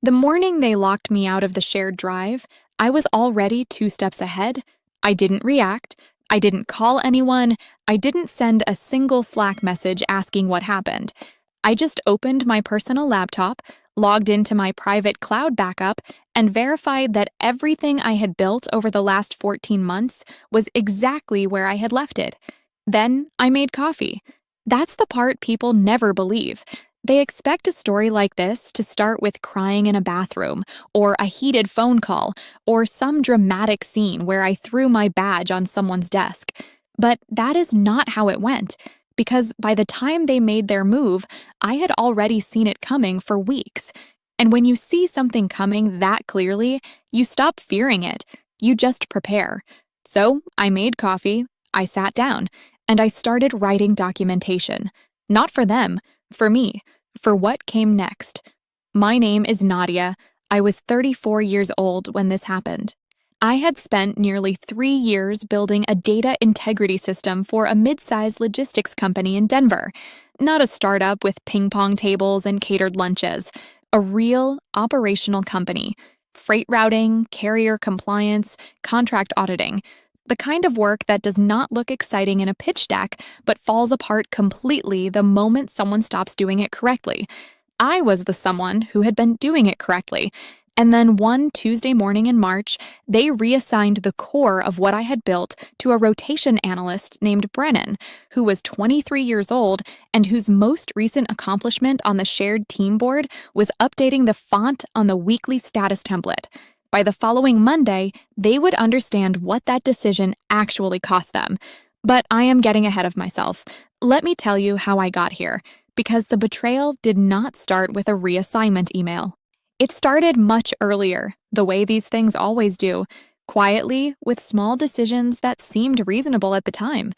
The morning they locked me out of the shared drive, I was already 2 steps ahead. I didn't react. I didn't call anyone. I didn't send a single Slack message asking what happened. I just opened my personal laptop, logged into my private cloud backup, and verified that everything I had built over the last 14 months was exactly where I had left it. Then I made coffee. That's the part people never believe. They expect a story like this to start with crying in a bathroom, or a heated phone call, or some dramatic scene where I threw my badge on someone's desk. But that is not how it went, because by the time they made their move, I had already seen it coming for weeks. And when you see something coming that clearly, you stop fearing it. You just prepare. So I made coffee, I sat down, and I started writing documentation. Not for them. For me, for what came next. My name is Nadia. I was 34 years old when this happened. I had spent nearly 3 years building a data integrity system for a mid-sized logistics company in Denver. Not a startup with ping-pong tables and catered lunches. A real, operational company. Freight routing, carrier compliance, contract auditing. The kind of work that does not look exciting in a pitch deck, but falls apart completely the moment someone stops doing it correctly. I was the someone who had been doing it correctly. And then one Tuesday morning in March, they reassigned the core of what I had built to a rotation analyst named Brennan, who was 23 years old and whose most recent accomplishment on the shared team board was updating the font on the weekly status template. By the following Monday, they would understand what that decision actually cost them. But I am getting ahead of myself. Let me tell you how I got here, because the betrayal did not start with a reassignment email. It started much earlier, the way these things always do, quietly, with small decisions that seemed reasonable at the time.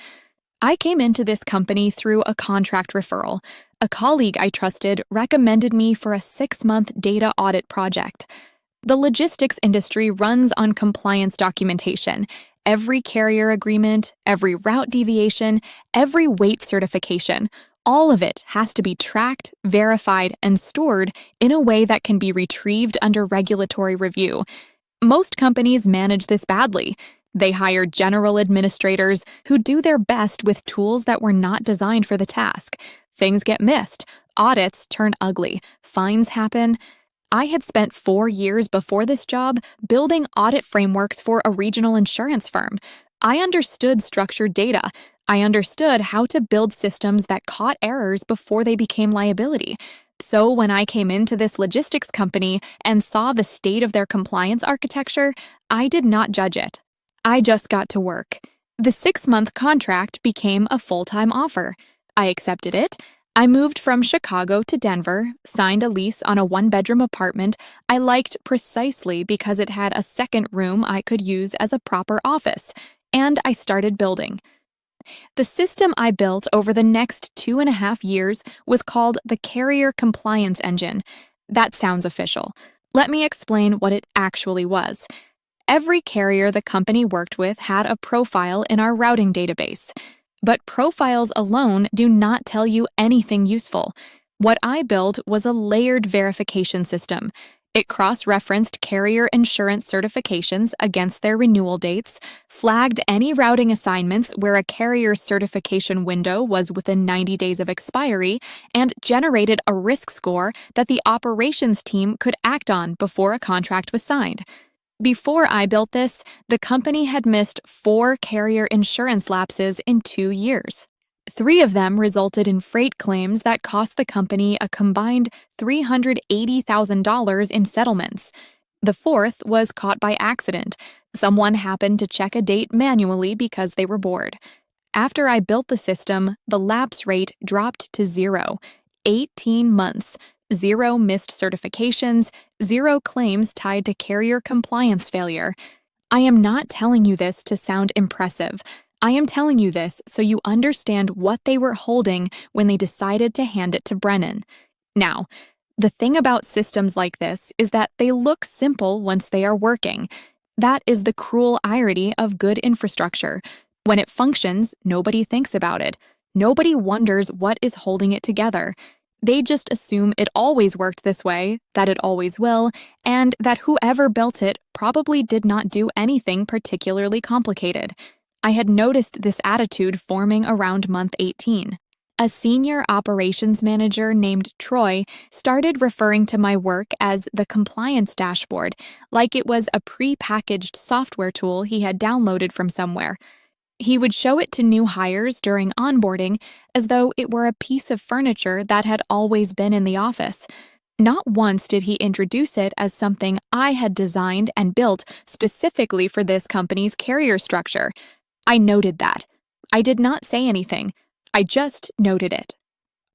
I came into this company through a contract referral. A colleague I trusted recommended me for a 6-month data audit project. The logistics industry runs on compliance documentation. Every carrier agreement, every route deviation, every weight certification, all of it has to be tracked, verified, and stored in a way that can be retrieved under regulatory review. Most companies manage this badly. They hire general administrators who do their best with tools that were not designed for the task. Things get missed. Audits turn ugly. Fines happen. I had spent 4 years before this job building audit frameworks for a regional insurance firm. I understood structured data. I understood how to build systems that caught errors before they became liability. So when I came into this logistics company and saw the state of their compliance architecture, I did not judge it. I just got to work. The 6-month contract became a full-time offer. I accepted it. I moved from Chicago to Denver, signed a lease on a 1-bedroom apartment I liked precisely because it had a second room I could use as a proper office, and I started building. The system I built over the next 2.5 years was called the Carrier Compliance Engine. That sounds official. Let me explain what it actually was. Every carrier the company worked with had a profile in our routing database. But profiles alone do not tell you anything useful. What I built was a layered verification system. It cross-referenced carrier insurance certifications against their renewal dates, flagged any routing assignments where a carrier's certification window was within 90 days of expiry, and generated a risk score that the operations team could act on before a contract was signed. Before I built this, the company had missed 4 carrier insurance lapses in 2 years. 3 of them resulted in freight claims that cost the company a combined $380,000 in settlements. The 4th was caught by accident. Someone happened to check a date manually because they were bored. After I built the system, the lapse rate dropped to 0. 18 months. 0 missed certifications, 0 claims tied to carrier compliance failure. I am not telling you this to sound impressive. I am telling you this so you understand what they were holding when they decided to hand it to Brennan. Now, the thing about systems like this is that they look simple once they are working. That is the cruel irony of good infrastructure. When it functions, nobody thinks about it. Nobody wonders what is holding it together. They just assume it always worked this way, that it always will, and that whoever built it probably did not do anything particularly complicated. I had noticed this attitude forming around month 18. A senior operations manager named Troy started referring to my work as the compliance dashboard, like it was a pre-packaged software tool he had downloaded from somewhere. He would show it to new hires during onboarding as though it were a piece of furniture that had always been in the office. Not once did he introduce it as something I had designed and built specifically for this company's carrier structure. I noted that. I did not say anything. I just noted it.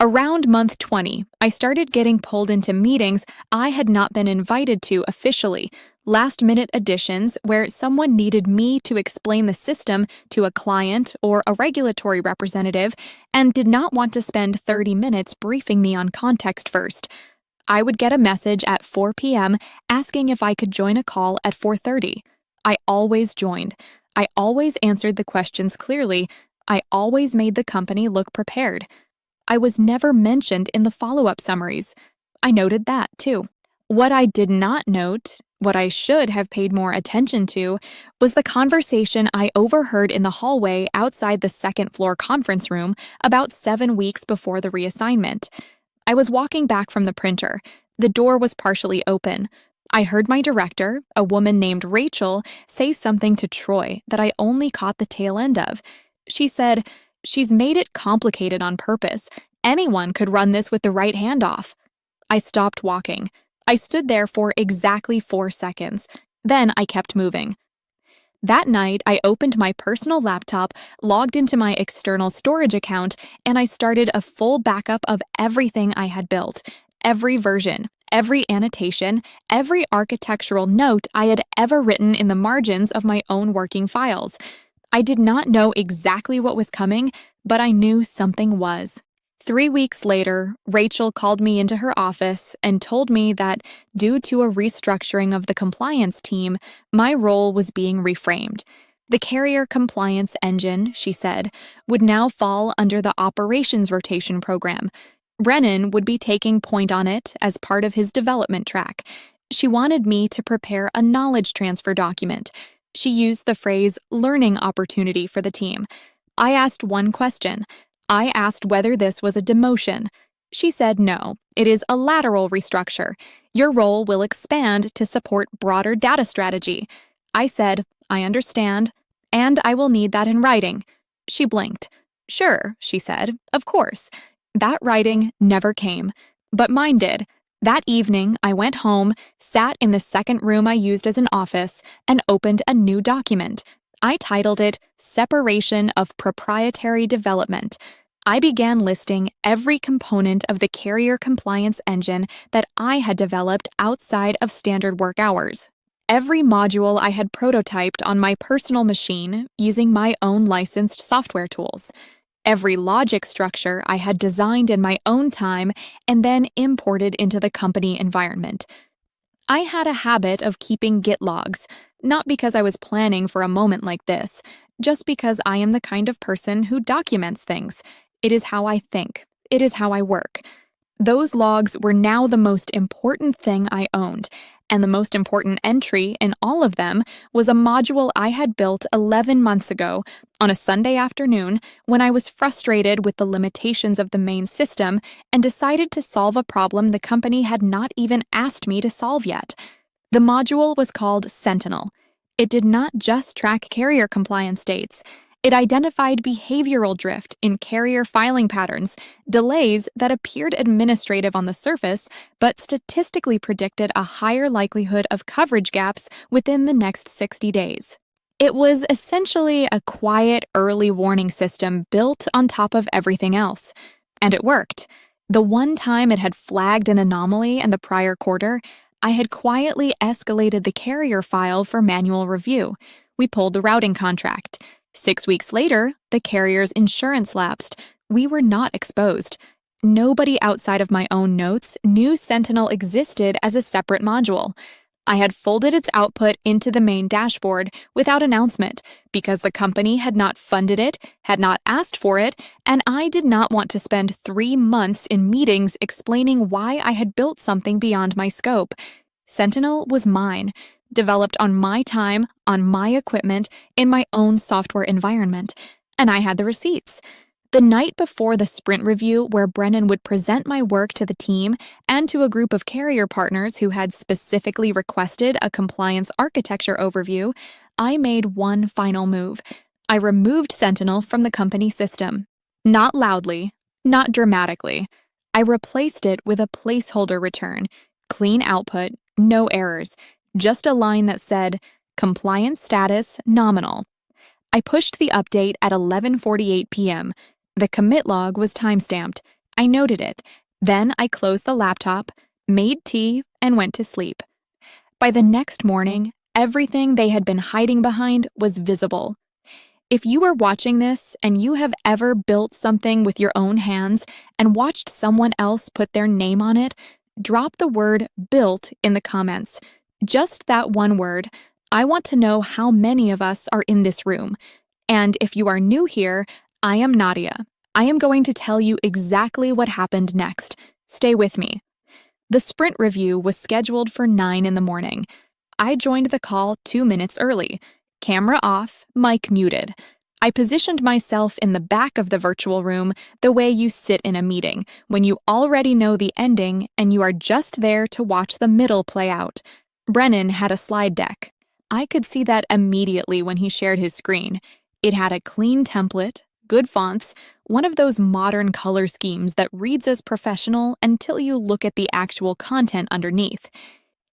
Around month 20, I started getting pulled into meetings I had not been invited to officially, last-minute additions where someone needed me to explain the system to a client or a regulatory representative and did not want to spend 30 minutes briefing me on context first. I would get a message at 4 p.m. asking if I could join a call at 4:30. I always joined. I always answered the questions clearly. I always made the company look prepared. I was never mentioned in the follow-up summaries. I noted that, too. What I did not note, what I should have paid more attention to, was the conversation I overheard in the hallway outside the second-floor conference room about 7 weeks before the reassignment. I was walking back from the printer. The door was partially open. I heard my director, a woman named Rachel, say something to Troy that I only caught the tail end of. She said, "She's made it complicated on purpose. Anyone could run this with the right hand off." I stopped walking. I stood there for exactly 4 seconds. Then I kept moving. That night, I opened my personal laptop, logged into my external storage account, and I started a full backup of everything I had built, every version, every annotation, every architectural note I had ever written in the margins of my own working files. I did not know exactly what was coming, but I knew something was. 3 weeks later, Rachel called me into her office and told me that, due to a restructuring of the compliance team, my role was being reframed. The carrier compliance engine, she said, would now fall under the operations rotation program. Brennan would be taking point on it as part of his development track. She wanted me to prepare a knowledge transfer document. She used the phrase learning opportunity for the team. I asked one question. I asked whether this was a demotion. She said no, it is a lateral restructure. Your role will expand to support broader data strategy. I said, I understand, and I will need that in writing. She blinked. Sure, she said, of course. That writing never came, but mine did. That evening, I went home, sat in the second room I used as an office, and opened a new document. I titled it Separation of Proprietary Development. I began listing every component of the carrier compliance engine that I had developed outside of standard work hours. Every module I had prototyped on my personal machine using my own licensed software tools. Every logic structure I had designed in my own time and then imported into the company environment. I had a habit of keeping Git logs, not because I was planning for a moment like this, just because I am the kind of person who documents things. It is how I think. It is how I work. Those logs were now the most important thing I owned, and the most important entry in all of them was a module I had built 11 months ago on a Sunday afternoon when I was frustrated with the limitations of the main system and decided to solve a problem the company had not even asked me to solve yet. The module was called Sentinel. It did not just track carrier compliance dates. It identified behavioral drift in carrier filing patterns, delays that appeared administrative on the surface, but statistically predicted a higher likelihood of coverage gaps within the next 60 days. It was essentially a quiet early warning system built on top of everything else. And it worked. The one time it had flagged an anomaly in the prior quarter, I had quietly escalated the carrier file for manual review. We pulled the routing contract. 6 weeks later, the carrier's insurance lapsed. We were not exposed. Nobody outside of my own notes knew Sentinel existed as a separate module. I had folded its output into the main dashboard without announcement because the company had not funded it, had not asked for it, and I did not want to spend 3 months in meetings explaining why I had built something beyond my scope. Sentinel was mine, developed on my time, on my equipment, in my own software environment, and I had the receipts. The night before the sprint review, where Brennan would present my work to the team and to a group of carrier partners who had specifically requested a compliance architecture overview, I made one final move. I removed Sentinel from the company system. Not loudly, not dramatically. I replaced it with a placeholder return, clean output, no errors, just a line that said, "Compliance status nominal." I pushed the update at 11:48 p.m. The commit log was timestamped. I noted it. Then I closed the laptop, made tea, and went to sleep. By the next morning, everything they had been hiding behind was visible. If you are watching this and you have ever built something with your own hands and watched someone else put their name on it, drop the word "built" in the comments. Just that one word. I want to know how many of us are in this room. And if you are new here, I am Nadia. I am going to tell you exactly what happened next. Stay with me. The sprint review was scheduled for 9 in the morning. I joined the call 2 minutes early. Camera off, mic muted. I positioned myself in the back of the virtual room the way you sit in a meeting, when you already know the ending and you are just there to watch the middle play out. Brennan had a slide deck. I could see that immediately when he shared his screen. It had a clean template, good fonts, one of those modern color schemes that reads as professional until you look at the actual content underneath.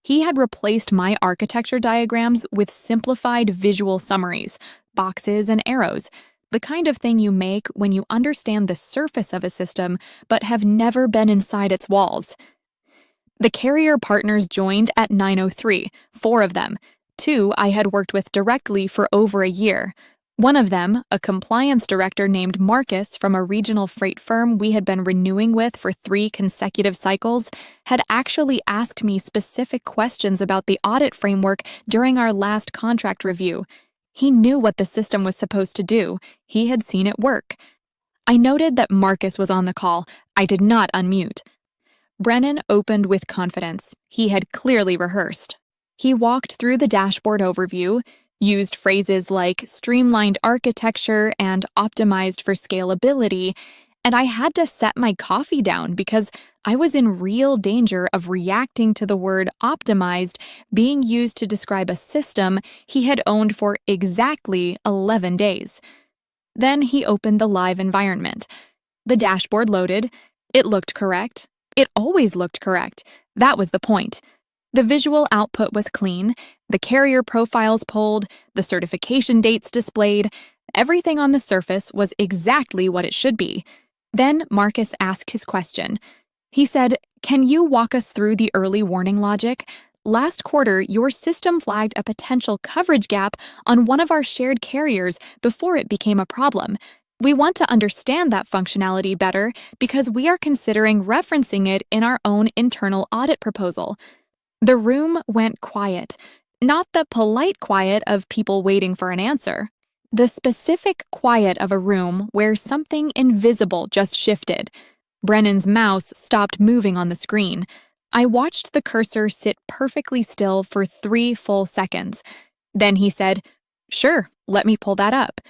He had replaced my architecture diagrams with simplified visual summaries, boxes and arrows, the kind of thing you make when you understand the surface of a system but have never been inside its walls. The carrier partners joined at 9:03, 4 of them. 2 I had worked with directly for over a year. One of them, a compliance director named Marcus from a regional freight firm we had been renewing with for 3 consecutive cycles, had actually asked me specific questions about the audit framework during our last contract review. He knew what the system was supposed to do. He had seen it work. I noted that Marcus was on the call. I did not unmute. Brennan opened with confidence. He had clearly rehearsed. He walked through the dashboard overview, used phrases like streamlined architecture and optimized for scalability, and I had to set my coffee down because I was in real danger of reacting to the word optimized being used to describe a system he had owned for exactly 11 days. Then he opened the live environment. The dashboard loaded. It looked correct. It always looked correct. That was the point. The visual output was clean, the carrier profiles pulled, the certification dates displayed. Everything on the surface was exactly what it should be. Then Marcus asked his question. He said, "Can you walk us through the early warning logic? Last quarter, your system flagged a potential coverage gap on one of our shared carriers before it became a problem. We want to understand that functionality better because we are considering referencing it in our own internal audit proposal." The room went quiet, not the polite quiet of people waiting for an answer. The specific quiet of a room where something invisible just shifted. Brennan's mouse stopped moving on the screen. I watched the cursor sit perfectly still for 3 full seconds. Then he said, "Sure, let me pull that up."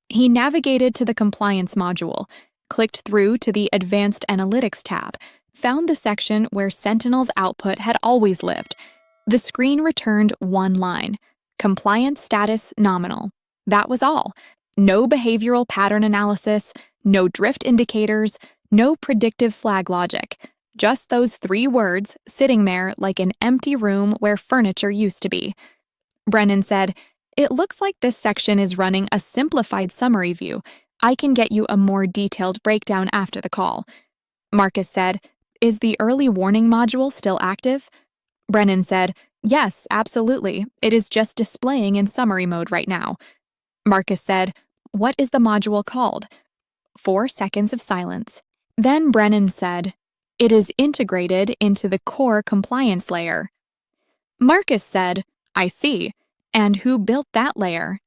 He navigated to the compliance module, clicked through to the Advanced Analytics tab, found the section where Sentinel's output had always lived. The screen returned one line, "Compliance status nominal." That was all. No behavioral pattern analysis, no drift indicators, no predictive flag logic. Just those 3 words sitting there like an empty room where furniture used to be. Brennan said, "It looks like this section is running a simplified summary view. I can get you a more detailed breakdown after the call." Marcus said, "Is the early warning module still active?" Brennan said, "Yes, absolutely. It is just displaying in summary mode right now." Marcus said, "What is the module called?" 4 seconds of silence. Then Brennan said, "It is integrated into the core compliance layer." Marcus said, "I see. And who built that layer?"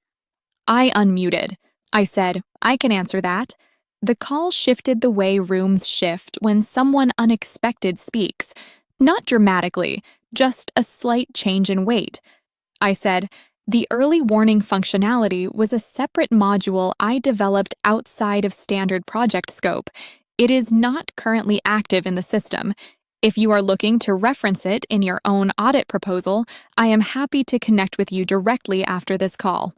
I unmuted. I said, "I can answer that." The call shifted the way rooms shift when someone unexpected speaks. Not dramatically, just a slight change in weight. I said, "The early warning functionality was a separate module I developed outside of standard project scope. It is not currently active in the system. If you are looking to reference it in your own audit proposal, I am happy to connect with you directly after this call."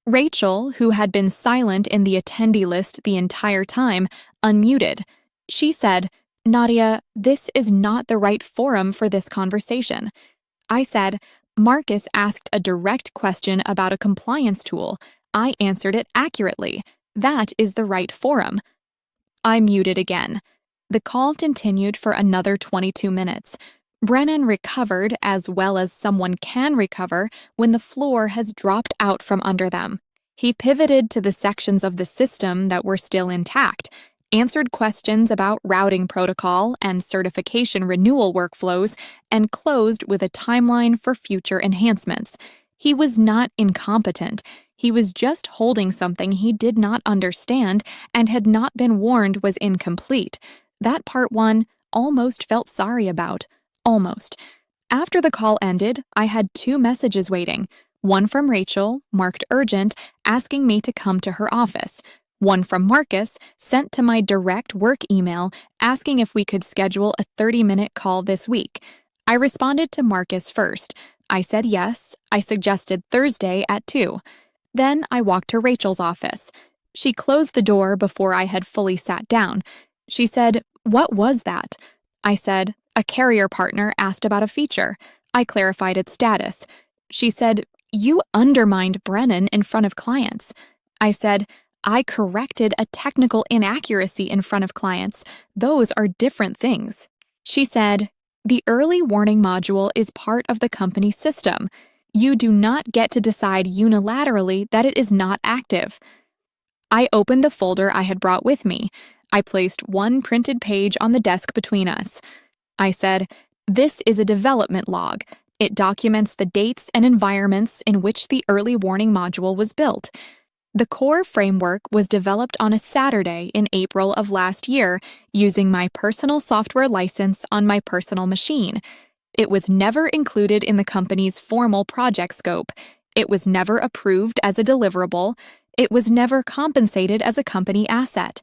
Rachel, who had been silent in the attendee list the entire time, unmuted. She said, "Nadia, this is not the right forum for this conversation." I said, "Marcus asked a direct question about a compliance tool. I answered it accurately. That is the right forum." I muted again. The call continued for another 22 minutes. Brennan recovered as well as someone can recover when the floor has dropped out from under them. He pivoted to the sections of the system that were still intact, answered questions about routing protocol and certification renewal workflows, and closed with a timeline for future enhancements. He was not incompetent. He was just holding something he did not understand and had not been warned was incomplete. That part one almost felt sorry about. Almost. After the call ended, I had 2 messages waiting. One from Rachel, marked urgent, asking me to come to her office. One from Marcus, sent to my direct work email, asking if we could schedule a 30-minute call this week. I responded to Marcus first. I said yes. I suggested Thursday at 2. Then I walked to Rachel's office. She closed the door before I had fully sat down. She said, "What was that?" I said, "A carrier partner asked about a feature." I clarified its status. She said, "You undermined Brennan in front of clients." I said, "I corrected a technical inaccuracy in front of clients. Those are different things." She said, "The early warning module is part of the company system. You do not get to decide unilaterally that it is not active." I opened the folder I had brought with me. I placed one printed page on the desk between us. I said, "This is a development log. It documents the dates and environments in which the early warning module was built. The core framework was developed on a Saturday in April of last year using my personal software license on my personal machine. It was never included in the company's formal project scope. It was never approved as a deliverable. It was never compensated as a company asset."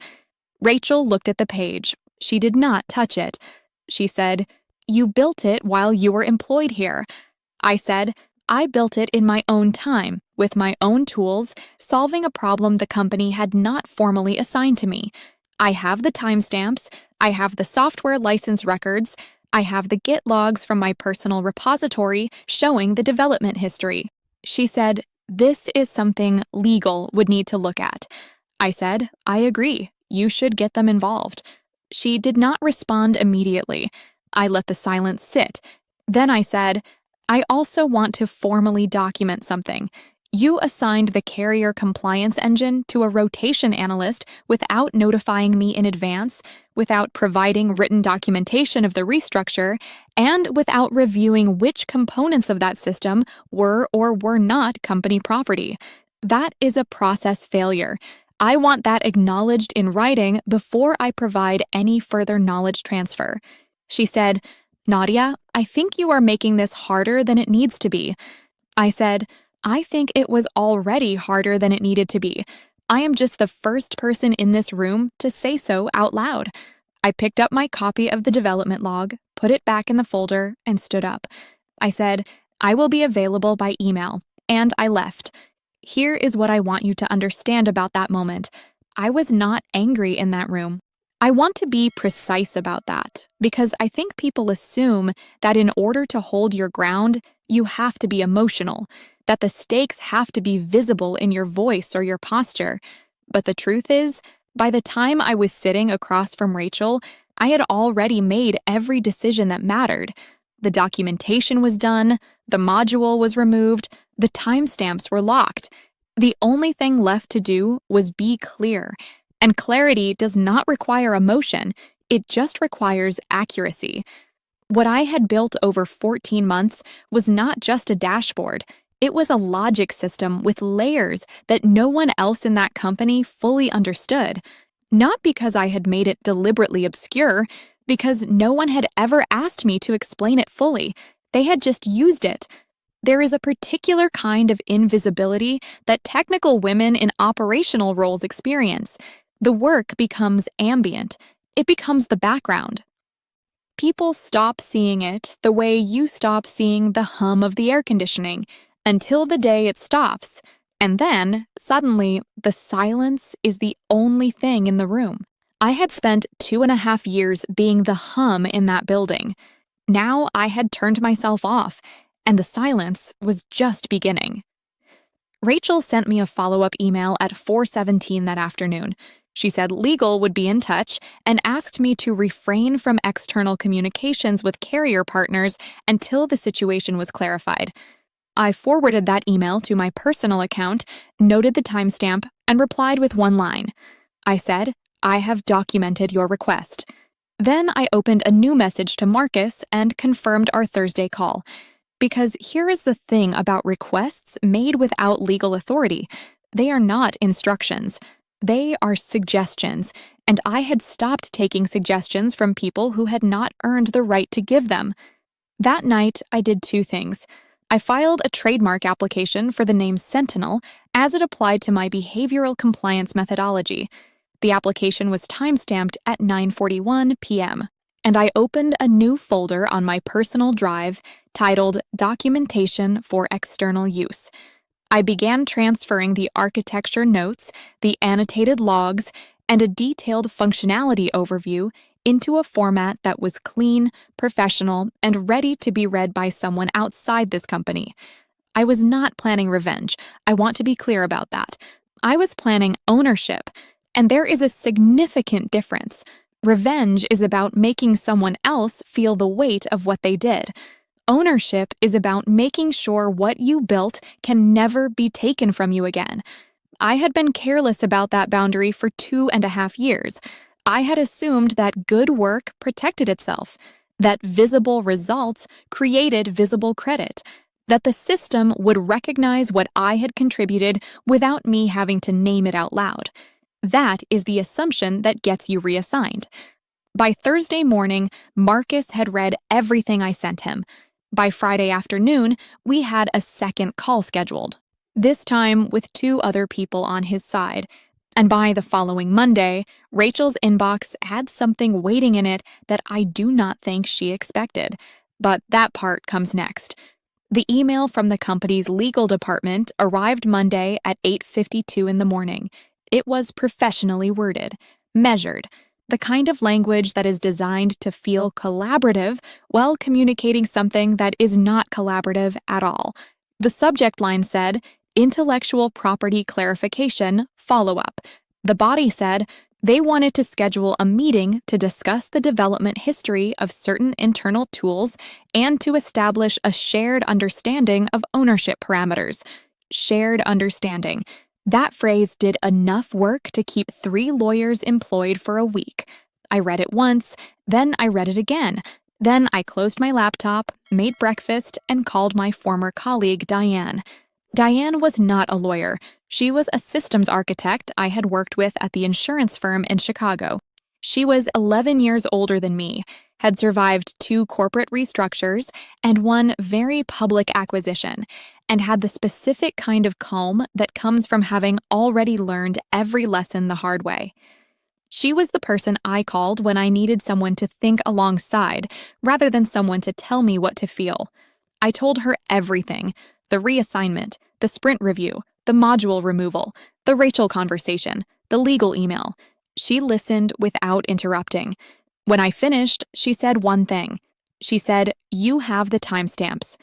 Rachel looked at the page. She did not touch it. She said, "You built it while you were employed here." I said, "I built it in my own time, with my own tools, solving a problem the company had not formally assigned to me. I have the timestamps, I have the software license records, I have the Git logs from my personal repository showing the development history." She said, "This is something legal would need to look at." I said, "I agree. You should get them involved." She did not respond immediately. I let the silence sit. Then I said, "I also want to formally document something. You assigned the carrier compliance engine to a rotation analyst without notifying me in advance, without providing written documentation of the restructure, and without reviewing which components of that system were or were not company property. That is a process failure. I want that acknowledged in writing before I provide any further knowledge transfer." She said, "Nadia, I think you are making this harder than it needs to be." I said, "I think it was already harder than it needed to be. I am just the first person in this room to say so out loud." I picked up my copy of the development log, put it back in the folder, and stood up. I said, "I will be available by email," and I left. Here is what I want you to understand about that moment. I was not angry in that room. I want to be precise about that, because I think people assume that in order to hold your ground, you have to be emotional, that the stakes have to be visible in your voice or your posture. But the truth is, by the time I was sitting across from Rachel, I had already made every decision that mattered. The documentation was done, the module was removed, the timestamps were locked. The only thing left to do was be clear. And clarity does not require emotion, it just requires accuracy. What I had built over 14 months was not just a dashboard. It was a logic system with layers that no one else in that company fully understood. Not because I had made it deliberately obscure, because no one had ever asked me to explain it fully. They had just used it. There is a particular kind of invisibility that technical women in operational roles experience. The work becomes ambient. It becomes the background. People stop seeing it the way you stop seeing the hum of the air conditioning until the day it stops, and then, suddenly, the silence is the only thing in the room. I had spent 2.5 years being the hum in that building. Now I had turned myself off, and the silence was just beginning. Rachel sent me a follow-up email at 4:17 that afternoon. She said legal would be in touch and asked me to refrain from external communications with carrier partners until the situation was clarified. I forwarded that email to my personal account, noted the timestamp, and replied with one line. I said, "I have documented your request." Then I opened a new message to Marcus and confirmed our Thursday call. Because here is the thing about requests made without legal authority. They are not instructions. They are suggestions, and I had stopped taking suggestions from people who had not earned the right to give them. That night, I did 2 things. I filed a trademark application for the name Sentinel as it applied to my behavioral compliance methodology. The application was timestamped at 9:41 p.m., and I opened a new folder on my personal drive titled Documentation for External Use. I began transferring the architecture notes, the annotated logs, and a detailed functionality overview into a format that was clean, professional, and ready to be read by someone outside this company. I was not planning revenge. I want to be clear about that. I was planning ownership, and there is a significant difference. Revenge is about making someone else feel the weight of what they did. Ownership is about making sure what you built can never be taken from you again. I had been careless about that boundary for 2.5 years. I had assumed that good work protected itself, that visible results created visible credit, that the system would recognize what I had contributed without me having to name it out loud. That is the assumption that gets you reassigned. By Thursday morning, Marcus had read everything I sent him. By Friday afternoon, we had a second call scheduled, this time with 2 other people on his side. And by the following Monday, Rachel's inbox had something waiting in it that I do not think she expected. But that part comes next. The email from the company's legal department arrived Monday at 8:52 in the morning. It was professionally worded, measured, the kind of language that is designed to feel collaborative while communicating something that is not collaborative at all. The subject line said, "Intellectual Property Clarification, Follow-up." The body said, they wanted to schedule a meeting to discuss the development history of certain internal tools and to establish a shared understanding of ownership parameters. Shared understanding. That phrase did enough work to keep 3 lawyers employed for a week. I read it once, then I read it again. Then I closed my laptop, made breakfast, and called my former colleague, Diane. Diane was not a lawyer. She was a systems architect I had worked with at the insurance firm in Chicago. She was 11 years older than me, had survived 2 corporate restructures and 1 very public acquisition, and had the specific kind of calm that comes from having already learned every lesson the hard way. She was the person I called when I needed someone to think alongside, rather than someone to tell me what to feel. I told her everything: the reassignment, the sprint review, the module removal, the Rachel conversation, the legal email. She listened without interrupting. When I finished, she said one thing. She said, "You have the timestamps."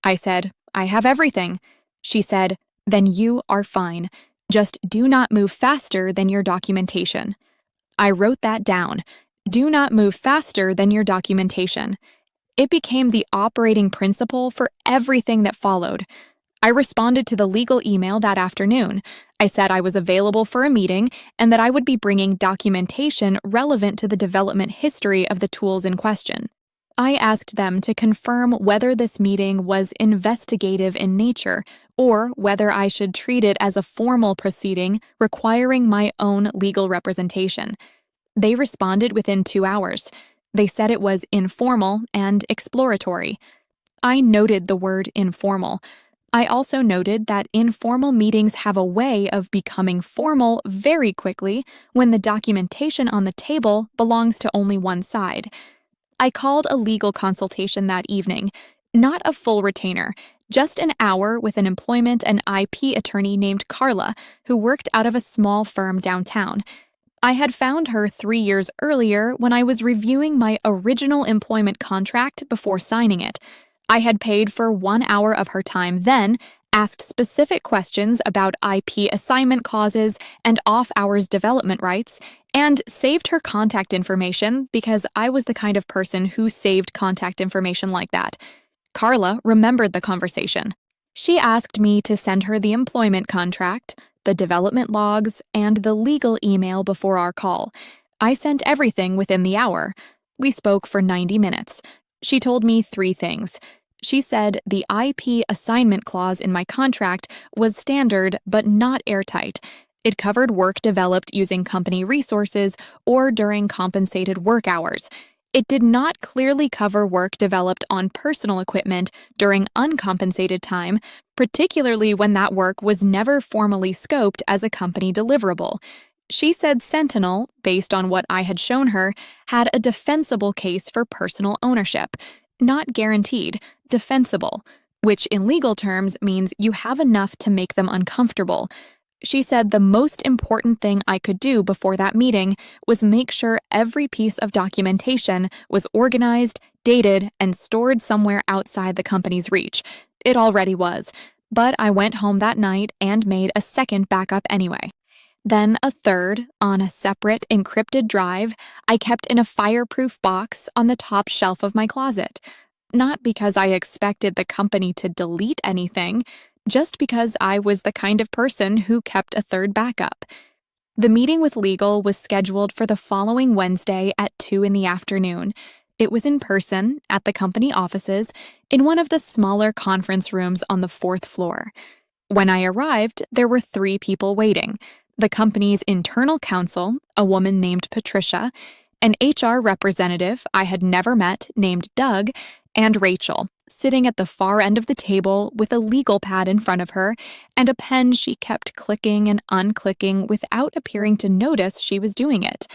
I said, "I have everything." She said, "Then you are fine. Just do not move faster than your documentation." I wrote that down. Do not move faster than your documentation. It became the operating principle for everything that followed. I responded to the legal email that afternoon. I said I was available for a meeting and that I would be bringing documentation relevant to the development history of the tools in question. I asked them to confirm whether this meeting was investigative in nature or whether I should treat it as a formal proceeding requiring my own legal representation. They responded within 2 hours. They said it was informal and exploratory. I noted the word informal. I also noted that informal meetings have a way of becoming formal very quickly when the documentation on the table belongs to only one side. I called a legal consultation that evening, not a full retainer, just an hour with an employment and IP attorney named Carla, who worked out of a small firm downtown. I had found her 3 years earlier when I was reviewing my original employment contract before signing it. I had paid for 1 hour of her time then, asked specific questions about IP assignment clauses and off-hours development rights, and saved her contact information because I was the kind of person who saved contact information like that. Carla remembered the conversation. She asked me to send her the employment contract, the development logs, and the legal email before our call. I sent everything within the hour. We spoke for 90 minutes. She told me 3 things. She said the IP assignment clause in my contract was standard but not airtight. It covered work developed using company resources or during compensated work hours. It did not clearly cover work developed on personal equipment during uncompensated time, particularly when that work was never formally scoped as a company deliverable. She said Sentinel, based on what I had shown her, had a defensible case for personal ownership. Not guaranteed, defensible, which in legal terms means you have enough to make them uncomfortable. She said the most important thing I could do before that meeting was make sure every piece of documentation was organized, dated, and stored somewhere outside the company's reach. It already was, but I went home that night and made a second backup anyway. Then a third, on a separate encrypted drive, I kept in a fireproof box on the top shelf of my closet. Not because I expected the company to delete anything, just because I was the kind of person who kept a third backup. The meeting with legal was scheduled for the following Wednesday at 2 in the afternoon. It was in person, at the company offices, in one of the smaller conference rooms on the 4th floor. When I arrived, there were 3 people waiting. The company's internal counsel, a woman named Patricia, an HR representative I had never met named Doug, and Rachel, sitting at the far end of the table with a legal pad in front of her and a pen she kept clicking and unclicking without appearing to notice she was doing it.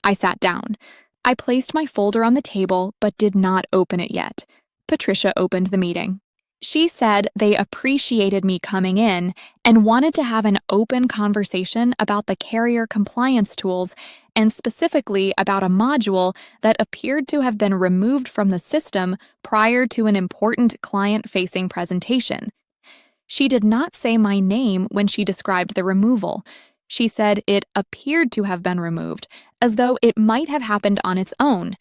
I sat down. I placed my folder on the table but did not open it yet. Patricia opened the meeting. She said they appreciated me coming in and wanted to have an open conversation about the carrier compliance tools and specifically about a module that appeared to have been removed from the system prior to an important client-facing presentation. She did not say my name when she described the removal. She said it appeared to have been removed, as though it might have happened on its own.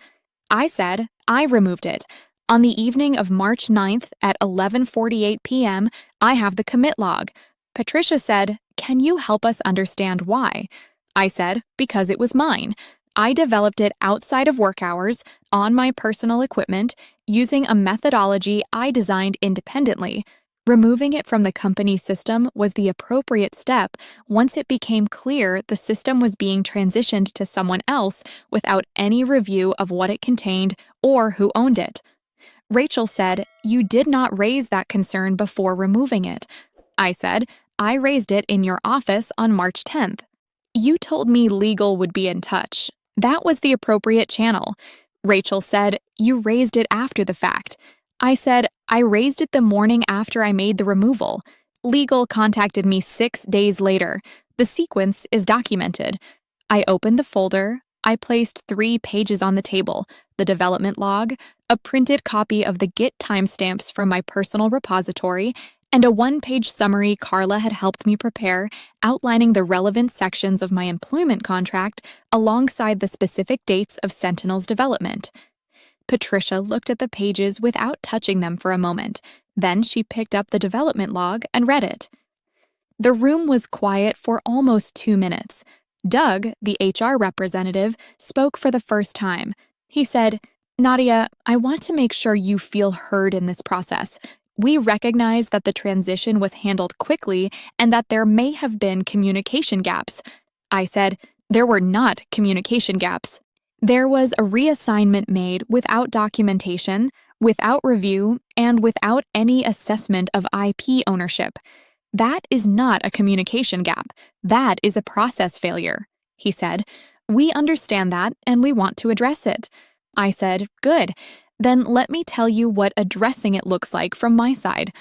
I said I removed it. On the evening of March 9th at 11:48 p.m., I have the commit log. Patricia said, "Can you help us understand why?" I said, "Because it was mine. I developed it outside of work hours, on my personal equipment, using a methodology I designed independently. Removing it from the company system was the appropriate step once it became clear the system was being transitioned to someone else without any review of what it contained or who owned it." Rachel said, "You did not raise that concern before removing it." I said, "I raised it in your office on March 10th. You told me legal would be in touch. That was the appropriate channel." Rachel said, "You raised it after the fact." I said, "I raised it the morning after I made the removal. Legal contacted me 6 days later. The sequence is documented." I opened the folder. I placed 3 pages on the table, the development log, a printed copy of the Git timestamps from my personal repository, and a 1-page summary Carla had helped me prepare outlining the relevant sections of my employment contract alongside the specific dates of Sentinel's development. Patricia looked at the pages without touching them for a moment. Then she picked up the development log and read it. The room was quiet for almost 2 minutes. Doug, the HR representative, spoke for the first time. He said, Nadia, I want to make sure you feel heard in this process. We recognize that the transition was handled quickly and that there may have been communication gaps. I said, there were not communication gaps. There was a reassignment made without documentation, without review, and without any assessment of IP ownership. That is not a communication gap. That is a process failure, he said. We understand that and we want to address it. I said, good. Then let me tell you what addressing it looks like from my side.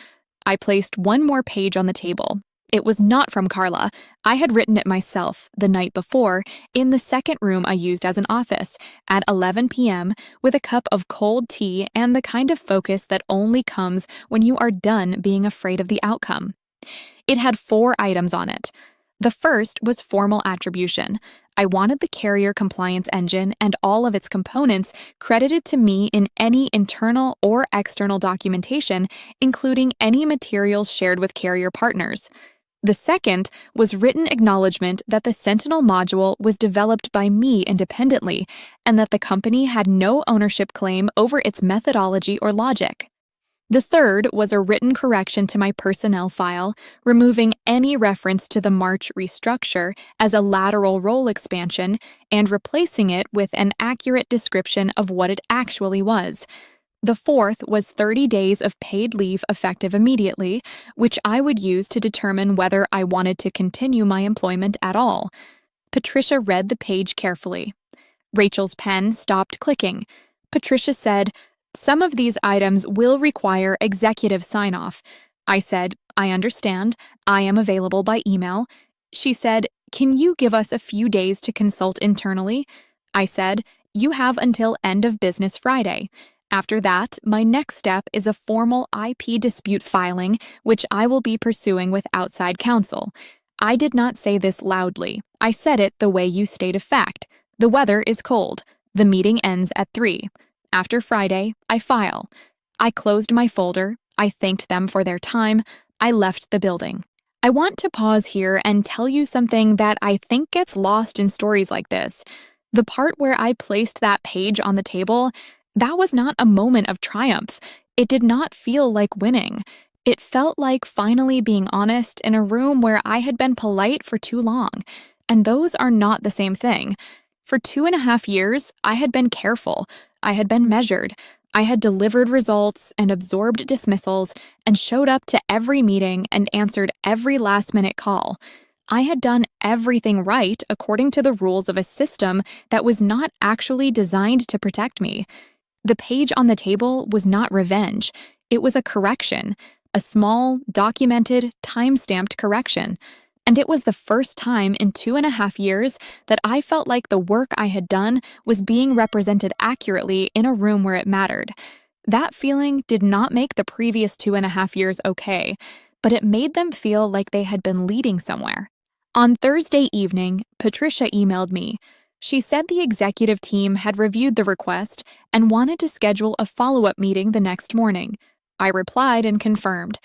I placed one more page on the table. It was not from Carla. I had written it myself the night before in the second room I used as an office at 11 p.m. with a cup of cold tea and the kind of focus that only comes when you are done being afraid of the outcome. It had 4 items on it. The first was formal attribution. I wanted the carrier compliance engine and all of its components credited to me in any internal or external documentation, including any materials shared with carrier partners. The second was written acknowledgement that the Sentinel module was developed by me independently and that the company had no ownership claim over its methodology or logic. The third was a written correction to my personnel file, removing any reference to the March restructure as a lateral role expansion and replacing it with an accurate description of what it actually was. The fourth was 30 days of paid leave effective immediately, which I would use to determine whether I wanted to continue my employment at all. Patricia read the page carefully. Rachel's pen stopped clicking. Patricia said, "Some of these items will require executive sign-off." I said, "I understand. I am available by email." She said, "Can you give us a few days to consult internally?" I said, "You have until end of business Friday. After that, my next step is a formal IP dispute filing, which I will be pursuing with outside counsel." I did not say this loudly. I said it the way you state a fact. The weather is cold. The meeting ends at 3. After Friday, I file. I closed my folder. I thanked them for their time. I left the building. I want to pause here and tell you something that I think gets lost in stories like this. The part where I placed that page on the table, that was not a moment of triumph. It did not feel like winning. It felt like finally being honest in a room where I had been polite for too long. And those are not the same thing. For 2.5 years, I had been careful. I had been measured. I had delivered results and absorbed dismissals and showed up to every meeting and answered every last-minute call. I had done everything right according to the rules of a system that was not actually designed to protect me. The page on the table was not revenge. It was a correction, a small, documented, time-stamped correction. And it was the first time in 2.5 years that I felt like the work I had done was being represented accurately in a room where it mattered. That feeling did not make the previous 2.5 years okay, but it made them feel like they had been leading somewhere. On Thursday evening, Patricia emailed me. She said the executive team had reviewed the request and wanted to schedule a follow-up meeting the next morning. I replied and confirmed.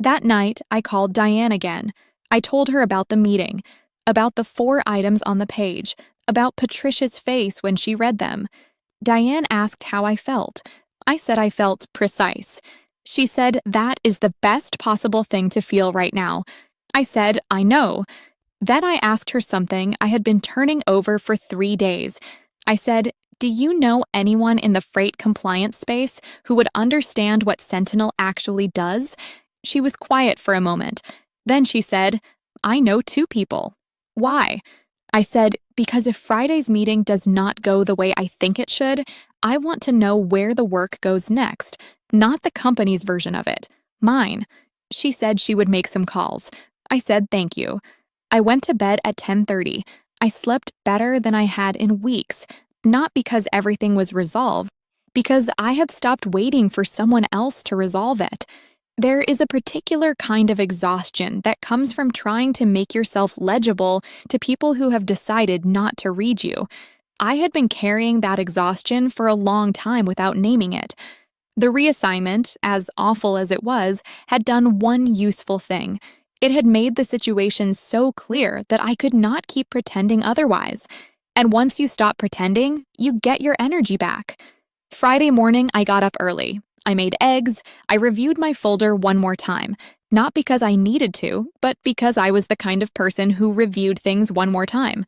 That night, I called Diane again. I told her about the meeting, about the 4 items on the page, about Patricia's face when she read them. Diane asked how I felt. I said I felt precise. She said that is the best possible thing to feel right now. I said, I know. Then I asked her something I had been turning over for 3 days. I said, do you know anyone in the freight compliance space who would understand what Sentinel actually does? She was quiet for a moment. Then she said, I know 2 people. Why? I said, because if Friday's meeting does not go the way I think it should, I want to know where the work goes next, not the company's version of it, mine. She said she would make some calls. I said thank you. I went to bed at 10:30. I slept better than I had in weeks, not because everything was resolved, because I had stopped waiting for someone else to resolve it. There is a particular kind of exhaustion that comes from trying to make yourself legible to people who have decided not to read you. I had been carrying that exhaustion for a long time without naming it. The reassignment, as awful as it was, had done one useful thing. It had made the situation so clear that I could not keep pretending otherwise. And once you stop pretending, you get your energy back. Friday morning, I got up early. I made eggs. I reviewed my folder one more time, not because I needed to, but because I was the kind of person who reviewed things one more time.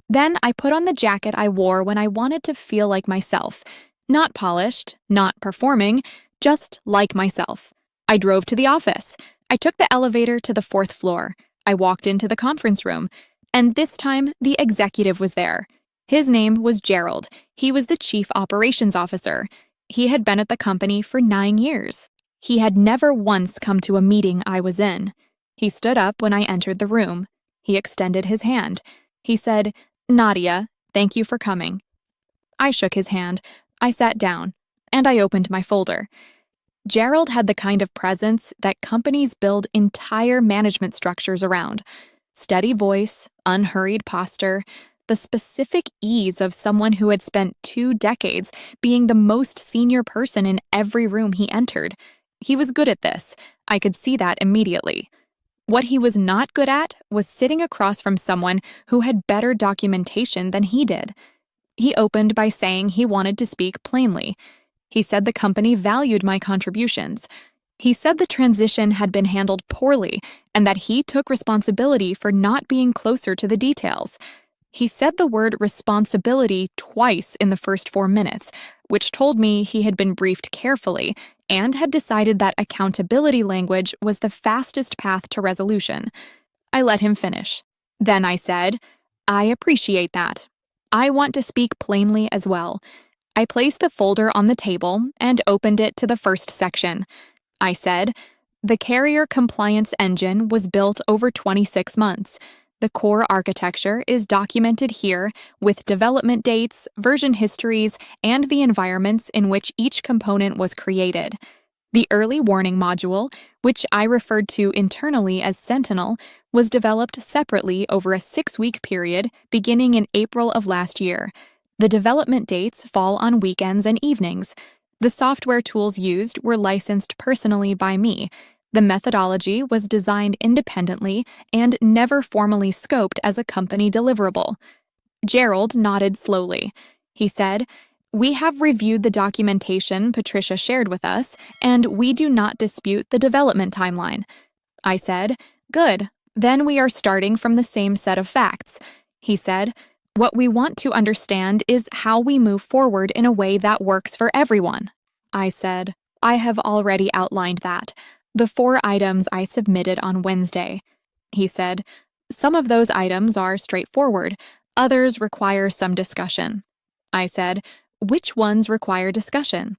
Then I put on the jacket I wore when I wanted to feel like myself. Not polished, not performing, just like myself. I drove to the office. I took the elevator to the 4th floor. I walked into the conference room. And this time, the executive was there. His name was Gerald. He was the chief operations officer. He had been at the company for 9 years. He had never once come to a meeting I was in. He stood up when I entered the room. He extended his hand. He said, "Nadia, thank you for coming." I shook his hand. I sat down, and I opened my folder. Gerald had the kind of presence that companies build entire management structures around. Steady voice, unhurried posture, the specific ease of someone who had spent 2 decades being the most senior person in every room he entered. He was good at this. I could see that immediately. What he was not good at was sitting across from someone who had better documentation than he did. He opened by saying he wanted to speak plainly. He said the company valued my contributions. He said the transition had been handled poorly and that he took responsibility for not being closer to the details. He said the word responsibility twice in the first 4 minutes, which told me he had been briefed carefully and had decided that accountability language was the fastest path to resolution. I let him finish. Then I said, "I appreciate that. I want to speak plainly as well." I placed the folder on the table and opened it to the first section. I said, "The carrier compliance engine was built over 26 months. The core architecture is documented here with development dates, version histories, and the environments in which each component was created. The early warning module, which I referred to internally as Sentinel, was developed separately over a 6-week period beginning in April of last year. The development dates fall on weekends and evenings. The software tools used were licensed personally by me. The methodology was designed independently and never formally scoped as a company deliverable." Gerald nodded slowly. He said, "We have reviewed the documentation Patricia shared with us, and we do not dispute the development timeline." I said, "Good. Then we are starting from the same set of facts." He said, "What we want to understand is how we move forward in a way that works for everyone." I said, "I have already outlined that. The 4 items I submitted on Wednesday." He said, "Some of those items are straightforward. Others require some discussion." I said, "Which ones require discussion?"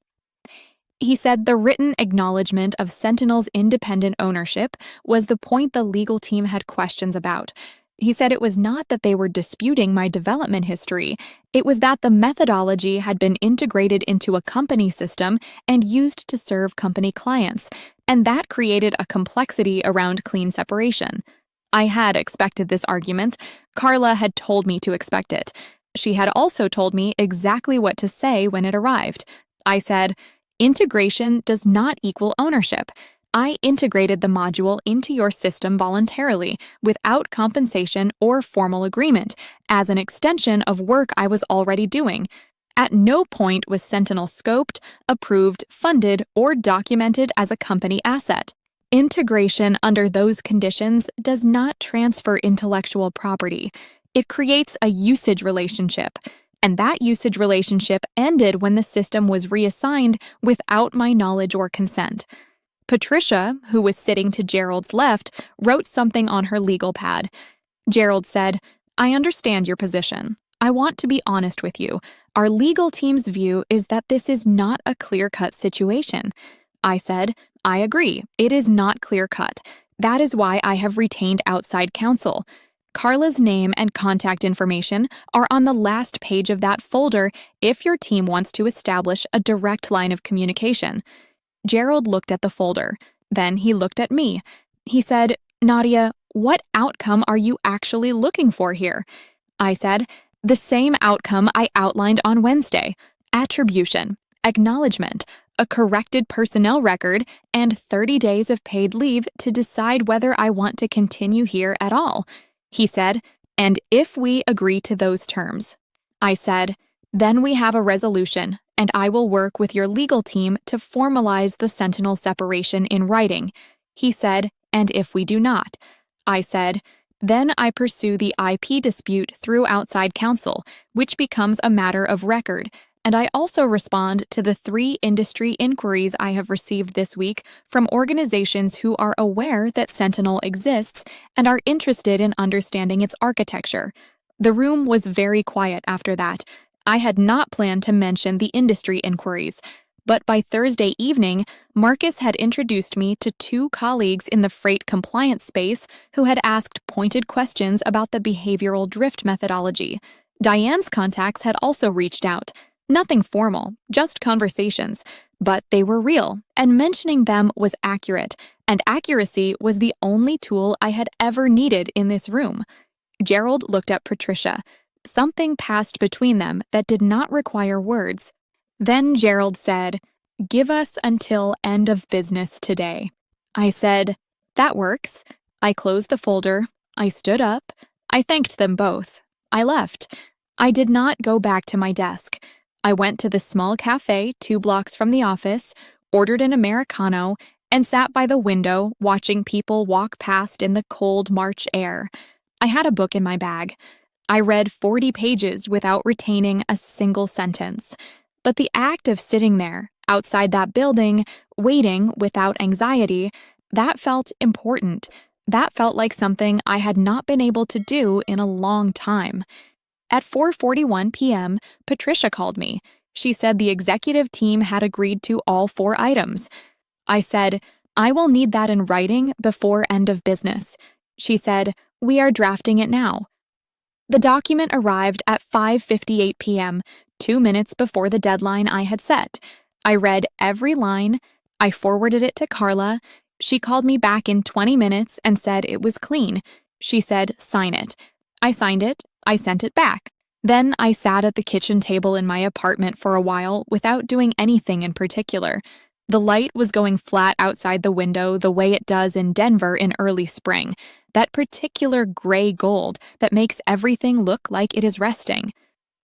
He said the written acknowledgement of Sentinel's independent ownership was the point the legal team had questions about. He said it was not that they were disputing my development history, it was that the methodology had been integrated into a company system and used to serve company clients, and that created a complexity around clean separation. I had expected this argument. Carla had told me to expect it. She had also told me exactly what to say when it arrived. I said, "Integration does not equal ownership. I integrated the module into your system voluntarily, without compensation or formal agreement, as an extension of work I was already doing. At no point was Sentinel scoped, approved, funded, or documented as a company asset. Integration under those conditions does not transfer intellectual property. It creates a usage relationship. And that usage relationship ended when the system was reassigned without my knowledge or consent." Patricia, who was sitting to Gerald's left, wrote something on her legal pad. Gerald said, "I understand your position. I want to be honest with you. Our legal team's view is that this is not a clear-cut situation." I said, "I agree. It is not clear-cut. That is why I have retained outside counsel. Carla's name and contact information are on the last page of that folder if your team wants to establish a direct line of communication." Gerald looked at the folder. Then he looked at me. He said, "Nadia, what outcome are you actually looking for here?" I said, "The same outcome I outlined on Wednesday: attribution, acknowledgement, a corrected personnel record, and 30 days of paid leave to decide whether I want to continue here at all." He said, "And if we agree to those terms." I said, "Then we have a resolution, and I will work with your legal team to formalize the Sentinel separation in writing. He said, and if we do not? I said, then I pursue the IP dispute through outside counsel, which becomes a matter of record, and I also respond to the 3 industry inquiries I have received this week from organizations who are aware that Sentinel exists and are interested in understanding its architecture. The room was very quiet after that. I had not planned to mention the industry inquiries, but by Thursday evening, Marcus had introduced me to 2 colleagues in the freight compliance space who had asked pointed questions about the behavioral drift methodology. Diane's contacts had also reached out. Nothing formal, just conversations, but they were real, and mentioning them was accurate, and accuracy was the only tool I had ever needed in this room. Gerald looked at Patricia. Something passed between them that did not require words. Then Gerald said, "Give us until end of business today." I said, "That works." I closed the folder. I stood up. I thanked them both. I left. I did not go back to my desk. I went to the small cafe 2 blocks from the office, ordered an Americano, and sat by the window watching people walk past in the cold March air. I had a book in my bag. I read 40 pages without retaining a single sentence. But the act of sitting there, outside that building, waiting without anxiety, that felt important. That felt like something I had not been able to do in a long time. At 4:41 p.m., Patricia called me. She said the executive team had agreed to all 4 items. I said, "I will need that in writing before end of business." She said, "We are drafting it now." The document arrived at 5:58 p.m., 2 minutes before the deadline I had set. I read every line. I forwarded it to Carla. She called me back in 20 minutes and said it was clean. She said, "Sign it." I signed it. I sent it back. Then I sat at the kitchen table in my apartment for a while without doing anything in particular. The light was going flat outside the window the way it does in Denver in early spring, that particular gray gold that makes everything look like it is resting.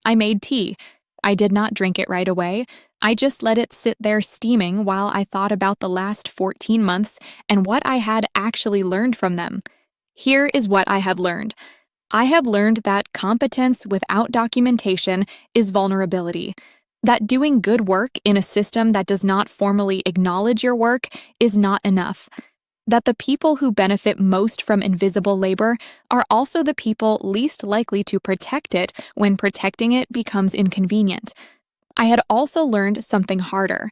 I made tea. I did not drink it right away. I just let it sit there steaming while I thought about the last 14 months and what I had actually learned from them. Here is what I have learned. I have learned that competence without documentation is vulnerability. That doing good work in a system that does not formally acknowledge your work is not enough. That the people who benefit most from invisible labor are also the people least likely to protect it when protecting it becomes inconvenient. I had also learned something harder.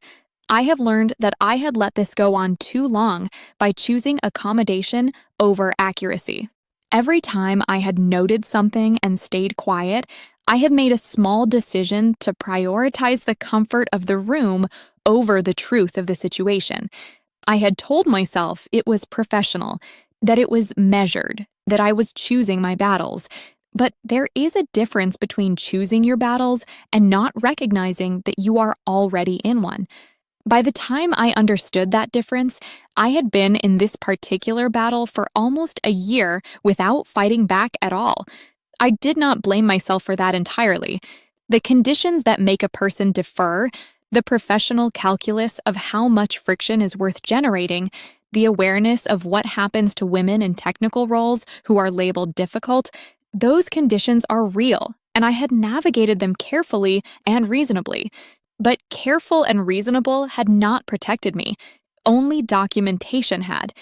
I have learned that I had let this go on too long by choosing accommodation over accuracy. Every time I had noted something and stayed quiet, I have made a small decision to prioritize the comfort of the room over the truth of the situation. I had told myself it was professional, that it was measured, that I was choosing my battles. But there is a difference between choosing your battles and not recognizing that you are already in one. By the time I understood that difference, I had been in this particular battle for almost a year without fighting back at all. I did not blame myself for that entirely. The conditions that make a person defer, the professional calculus of how much friction is worth generating, the awareness of what happens to women in technical roles who are labeled difficult, those conditions are real, and I had navigated them carefully and reasonably. But careful and reasonable had not protected me. Only documentation had.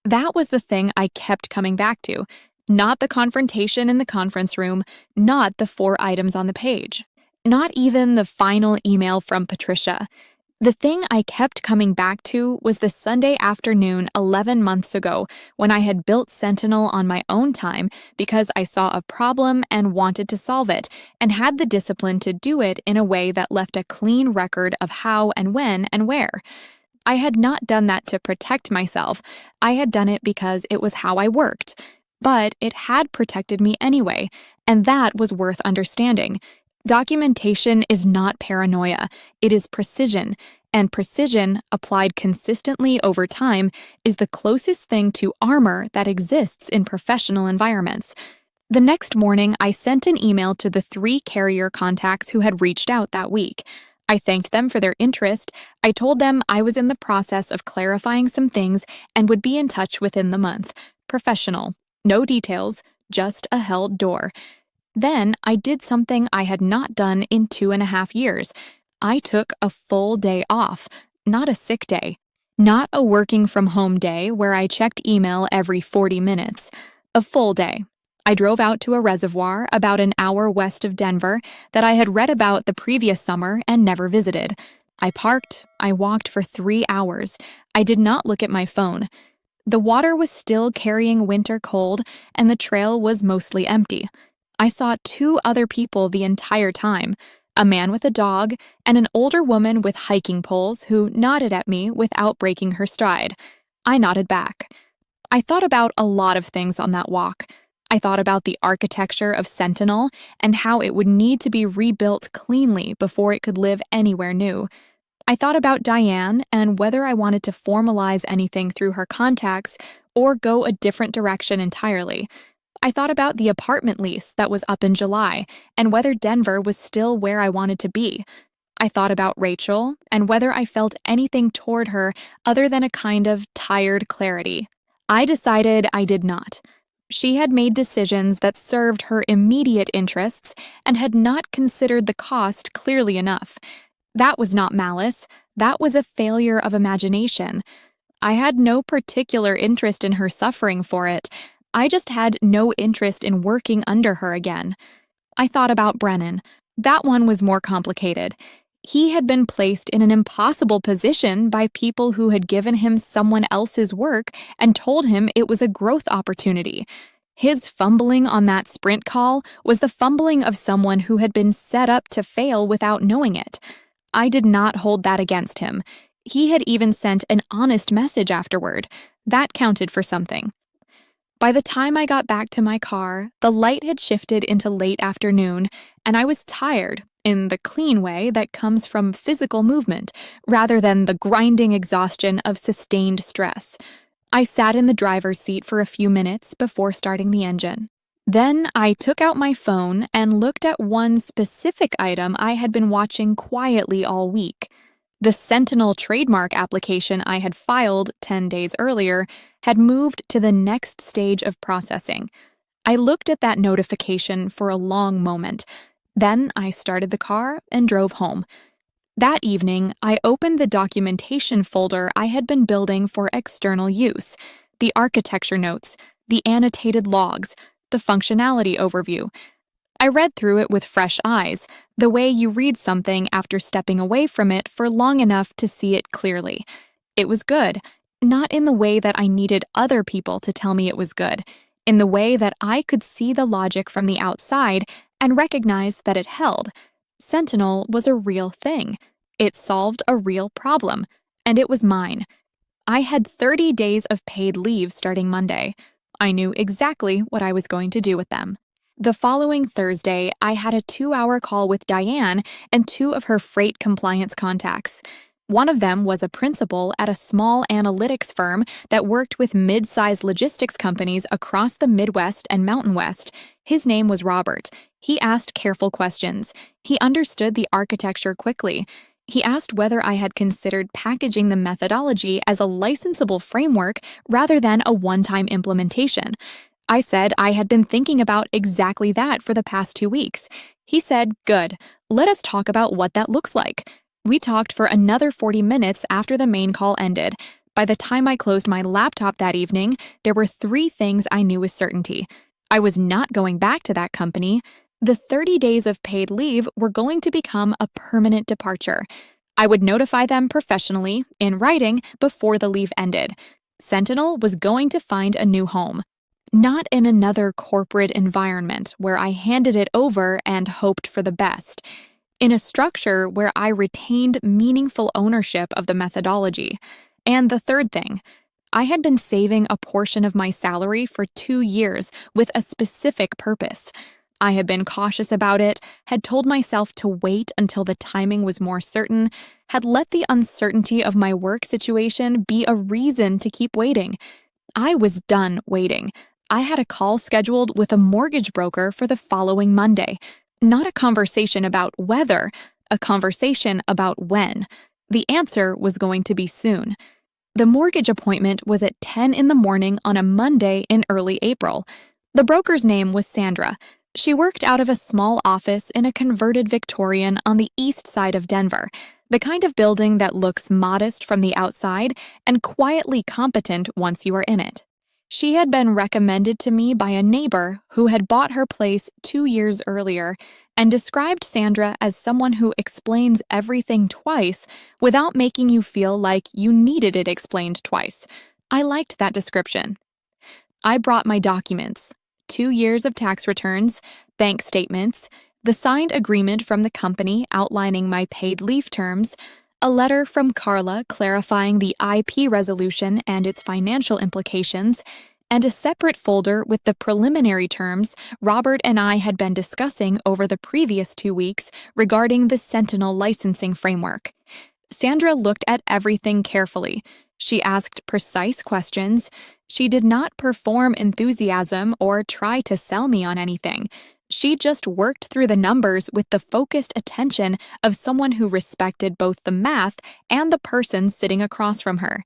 That was the thing I kept coming back to. Not the confrontation in the conference room, not the 4 items on the page, not even the final email from Patricia. The thing I kept coming back to was the Sunday afternoon 11 months ago when I had built Sentinel on my own time because I saw a problem and wanted to solve it, and had the discipline to do it in a way that left a clean record of how and when and where. I had not done that to protect myself. I had done it because it was how I worked. But it had protected me anyway, and that was worth understanding. Documentation is not paranoia, it is precision, and precision, applied consistently over time, is the closest thing to armor that exists in professional environments. The next morning, I sent an email to the 3 carrier contacts who had reached out that week. I thanked them for their interest. I told them I was in the process of clarifying some things and would be in touch within the month. Professional. No details, just a held door. Then I did something I had not done in 2.5 years. I took a full day off, not a sick day. Not a working from home day where I checked email every 40 minutes. A full day. I drove out to a reservoir about an hour west of Denver that I had read about the previous summer and never visited. I parked. I walked for 3 hours. I did not look at my phone. The water was still carrying winter cold, and the trail was mostly empty. I saw 2 other people the entire time, a man with a dog and an older woman with hiking poles who nodded at me without breaking her stride. I nodded back. I thought about a lot of things on that walk. I thought about the architecture of Sentinel and how it would need to be rebuilt cleanly before it could live anywhere new. I thought about Diane and whether I wanted to formalize anything through her contacts or go a different direction entirely. I thought about the apartment lease that was up in July and whether Denver was still where I wanted to be. I thought about Rachel and whether I felt anything toward her other than a kind of tired clarity. I decided I did not. She had made decisions that served her immediate interests and had not considered the cost clearly enough. That was not malice. That was a failure of imagination. I had no particular interest in her suffering for it. I just had no interest in working under her again. I thought about Brennan. That one was more complicated. He had been placed in an impossible position by people who had given him someone else's work and told him it was a growth opportunity. His fumbling on that sprint call was the fumbling of someone who had been set up to fail without knowing it. I did not hold that against him. He had even sent an honest message afterward. That counted for something. By the time I got back to my car, the light had shifted into late afternoon, and I was tired, in the clean way that comes from physical movement, rather than the grinding exhaustion of sustained stress. I sat in the driver's seat for a few minutes before starting the engine. Then I took out my phone and looked at one specific item I had been watching quietly all week. The Sentinel trademark application I had filed 10 days earlier had moved to the next stage of processing. I looked at that notification for a long moment. Then I started the car and drove home. That evening, I opened the documentation folder I had been building for external use, the architecture notes, the annotated logs, the functionality overview. I read through it with fresh eyes, the way you read something after stepping away from it for long enough to see it clearly. It was good, not in the way that I needed other people to tell me it was good, in the way that I could see the logic from the outside and recognize that it held. Sentinel was a real thing. It solved a real problem, and it was mine. I had 30 days of paid leave starting Monday. I knew exactly what I was going to do with them. The following Thursday, I had a 2-hour call with Diane and 2 of her freight compliance contacts. One of them was a principal at a small analytics firm that worked with mid-sized logistics companies across the Midwest and Mountain West. His name was Robert. He asked careful questions. He understood the architecture quickly. He asked whether I had considered packaging the methodology as a licensable framework rather than a one-time implementation. I said I had been thinking about exactly that for the past 2 weeks. He said, "Good. Let us talk about what that looks like." We talked for another 40 minutes after the main call ended. By the time I closed my laptop that evening, there were 3 things I knew with certainty. I was not going back to that company. The 30 days of paid leave were going to become a permanent departure. I would notify them professionally, in writing, before the leave ended. Sentinel was going to find a new home. Not in another corporate environment where I handed it over and hoped for the best. In a structure where I retained meaningful ownership of the methodology. And the third thing, I had been saving a portion of my salary for 2 years with a specific purpose. I had been cautious about it, had told myself to wait until the timing was more certain, had let the uncertainty of my work situation be a reason to keep waiting. I was done waiting. I had a call scheduled with a mortgage broker for the following Monday. Not a conversation about whether, a conversation about when. The answer was going to be soon. The mortgage appointment was at 10 in the morning on a Monday in early April. The broker's name was Sandra. She worked out of a small office in a converted Victorian on the east side of Denver, the kind of building that looks modest from the outside and quietly competent once you are in it. She had been recommended to me by a neighbor who had bought her place 2 years earlier and described Sandra as someone who explains everything twice without making you feel like you needed it explained twice. I liked that description. I brought my documents: 2 years of tax returns, bank statements, the signed agreement from the company outlining my paid leave terms, a letter from Carla clarifying the IP resolution and its financial implications, and a separate folder with the preliminary terms Robert and I had been discussing over the previous 2 weeks regarding the Sentinel licensing framework. Sandra looked at everything carefully. She asked precise questions. She did not perform enthusiasm or try to sell me on anything. She just worked through the numbers with the focused attention of someone who respected both the math and the person sitting across from her.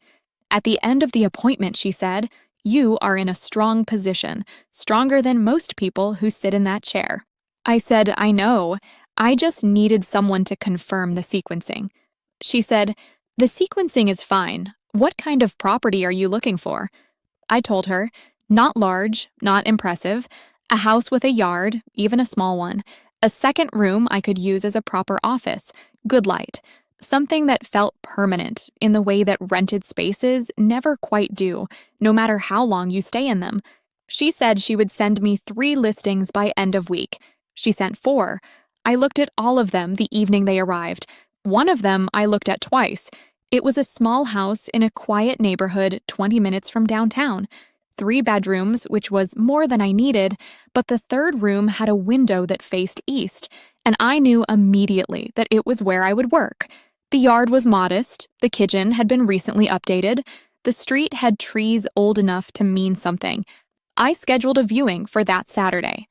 At the end of the appointment, she said, "You are in a strong position, stronger than most people who sit in that chair." I said, "I know. I just needed someone to confirm the sequencing." She said, "The sequencing is fine. What kind of property are you looking for?" I told her, "Not large, not impressive. A house with a yard, even a small one. A second room I could use as a proper office. Good light. Something that felt permanent in the way that rented spaces never quite do, no matter how long you stay in them." She said she would send me 3 listings by end of week. She sent 4. I looked at all of them the evening they arrived. One of them I looked at twice. It was a small house in a quiet neighborhood 20 minutes from downtown. 3 bedrooms, which was more than I needed, but the third room had a window that faced east, and I knew immediately that it was where I would work. The yard was modest, the kitchen had been recently updated, the street had trees old enough to mean something. I scheduled a viewing for that Saturday.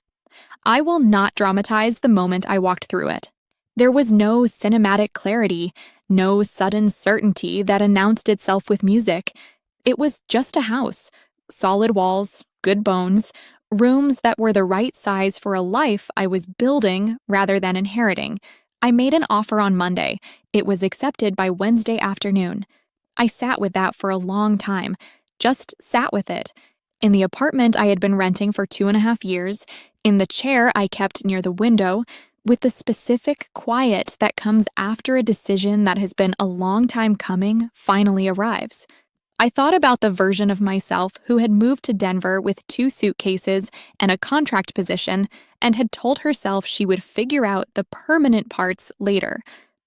I will not dramatize the moment I walked through it. There was no cinematic clarity, no sudden certainty that announced itself with music. It was just a house. Solid walls, good bones, rooms that were the right size for a life I was building rather than inheriting. I made an offer on Monday. It was accepted by Wednesday afternoon. I sat with that for a long time, just sat with it. In the apartment I had been renting for 2.5 years, in the chair I kept near the window, with the specific quiet that comes after a decision that has been a long time coming finally arrives. I thought about the version of myself who had moved to Denver with 2 suitcases and a contract position and had told herself she would figure out the permanent parts later.